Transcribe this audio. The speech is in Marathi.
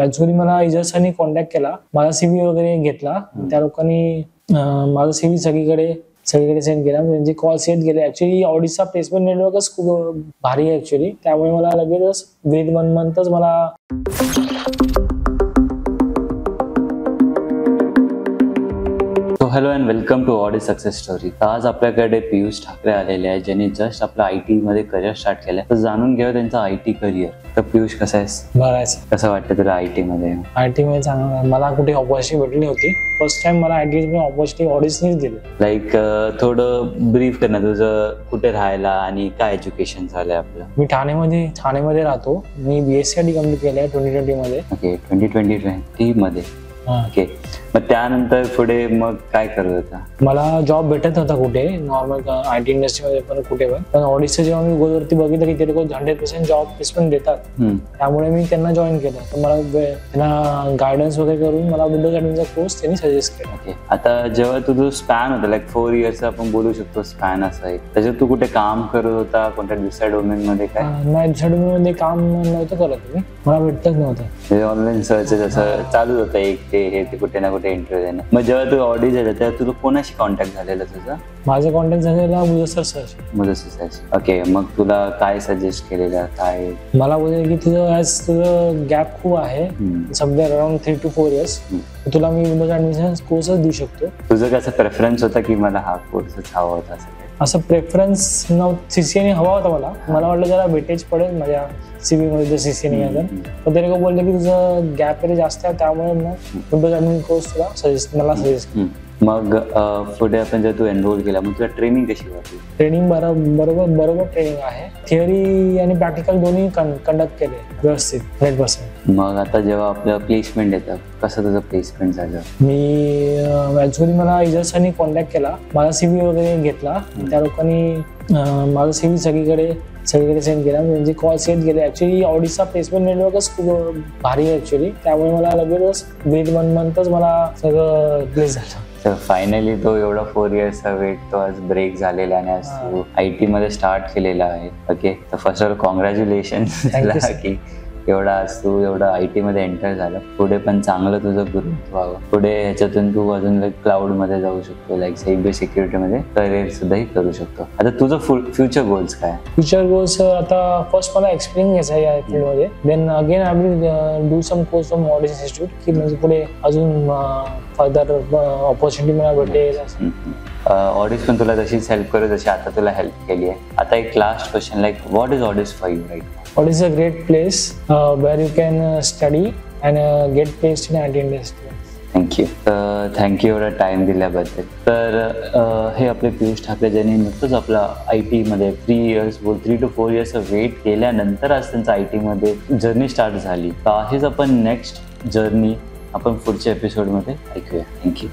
ऍक्च्युअली मला एजर्सांनी कॉन्टॅक्ट केला, माझा सीव्ही वगैरे घेतला. त्या लोकांनी माझा सीव्ही सगळीकडे सेंड केला. म्हणजे कॉल सेट केले. ऍक्च्युली ऑडिशा प्लेसमेंट नेटवर्कच खूप भारी आहे ऍक्च्युली. त्यामुळे मला लगेचच विदिन 1 मंथच मला hello and welcome to Audi success story. आज आपल्याकडे पियुष ठाकरे आलेले आहेत, ज्यांनी जस्ट आपलं IT मध्ये करिअर स्टार्ट केलंय. तर जाणून घेऊया त्यांचं IT करिअर. तर पियुष कसा आहेस? बरं आहे. कसं वाटतं तुला IT मध्ये? IT मध्ये चांगलं. मला कुठे ऑपॉर्च्युनिटी भेटली होती. फर्स्ट टाइम मला IT मध्ये ऑपॉर्च्युनिटी ऑडिशनच दिली. लाईक थोडं ब्रीफ कर ना, तुझं कुठे राहायला आणि काय एज्युकेशन झालंय आपलं? मी ठाणेमध्ये राहतो. मी BSc कंप्लीट केलंय 2020 मध्ये. ओके, 2020 मध्ये. ओके, मग त्यानंतर पुढे मग काय करत होता? मला जॉब भेटत होता कुठे नॉर्मल IT इंडस्ट्रीमध्ये पण कुठे पण ऑडिशनचं जेव्हा मी गुगलवरती बघितलं की ते लोक 100% जॉब प्लेसमेंट देतात, त्यामुळे मी त्यांना जॉईन केलं. तर मला त्यांना गायडन्स वगैरे करून मला विंडोज ऍडमिनचा कोर्स त्यांनी सजेस्ट केला. ओके, आता जेव्हा तुझं स्पॅन होतं लाईक 4 इयर्स आपण बोलू शकतो स्पॅन असं आहे, त्याच्यात तू कुठे काम करत होता कोणत्या दुसऱ्या डोमेन मध्ये? काय नाही, दुसऱ्या डोमेन मध्ये काम नव्हतं करत मी. मला भेटतच नव्हतं. ऑनलाईन सर्च जसं चालू होतं एक ते कुठे ना कुठे इंटरव्ह्यू देणं. मग जेव्हा तू ऑडिशन झालं तेव्हा तुझं कोणाशी कॉन्टॅक्ट झालेला तुझा? माझं कॉन्टॅक्ट झालेला मुदस्सर सर. ओके, मग तुला काय सजेस्ट केलेलं? काय मला बोलले की तुझं गॅप खूप आहे, समजा अराउंड 3 to 4 इयर्स, तुला मी विंडोज ऍडमिशन कोर्सच देऊ शकतो. तुझं कसं प्रेफरन्स होता की मला हा कोर्सच हवा होता? असं प्रेफरन्स CCNA हवा होता मला वाटलं जरा वेटेज पडेल माझ्या CV मध्ये जर CCNA आहे तर ते लोक बोलले की तुझं गॅप जास्त आहे, त्यामुळे मग विंडोज ऍडमिन कोर्स मला सजेस्ट. मग पुढे आपण जर तू एनरोल केला मग तुला ट्रेनिंग कशी वाटली? ट्रेनिंग बरोबर ट्रेनिंग आहे. थिअरी आणि प्रॅक्टिकल दोन्ही कंडक्ट केले व्यवस्थित 100%. मग आता जेव्हा आपलं प्लेसमेंट येतं, कसं तुझं प्लेसमेंट झालं? मी ऍक्च्युली मला एजर्सांनी कॉन्टॅक्ट केला, माझा सीव्ही वगैरे घेतला. त्या लोकांनी माझा सीव्ही सगळीकडे सेंड केला. म्हणजे कॉल सेट केले. ऍक्च्युली ऑडिशा प्लेसमेंट नेटवर्कच खूप भारी आहे ऍक्च्युली. त्यामुळे मला लगेचच विदिन 1 मंथच मला सगळं प्लेस झालं. तर फायनली तो एवढा 4 इयर्सचा वेट तो आज ब्रेक झालेला आणि आज तू IT मध्ये स्टार्ट केलेला आहे. ओके, तर फर्स्ट ऑफ ऑल कॉंग्रॅच्युलेशन की एवढा IT मध्ये एंटर झालं. पुढे पण चांगलं तुझं ग्रोथ व्हावं. पुढे ह्याच्यातून तू अजून क्लाउड मध्ये जाऊ शकतो, लाईक सायबर सिक्युरिटी मध्ये करिअर सुद्धाही करू शकतो. आता तुझं फ्युचर गोल्स काय? फ्युचर गोल्स आता फर्स्ट मला एक्सपिरियन्स घ्यायचा आहे या फील्डमध्ये. Then again I will do some course from audition institute की म्हणजे पुढे अजून फर्दर ऑपॉर्च्युनिटी मला भेटेल. ऑडिस पण तुला तशीच हेल्प करू जशी आता तुला हेल्प केली आहे. आता एक last question, like what is Audis for you right? Audis is a great place where you can study and get placed in IT industry. Thank you एवढा टाइम दिल्याबद्दल. तर हे आपले पियुष ठाकरे ज्यांनी नुकतंच आपला IT मध्ये 3 to 4 इयर्स वेट केल्यानंतर आज त्यांचा IT मध्ये जर्नी स्टार्ट झाली. तर हेच आपण नेक्स्ट जर्नी आपण पुढच्या एपिसोडमध्ये ऐकूया. थँक्यू.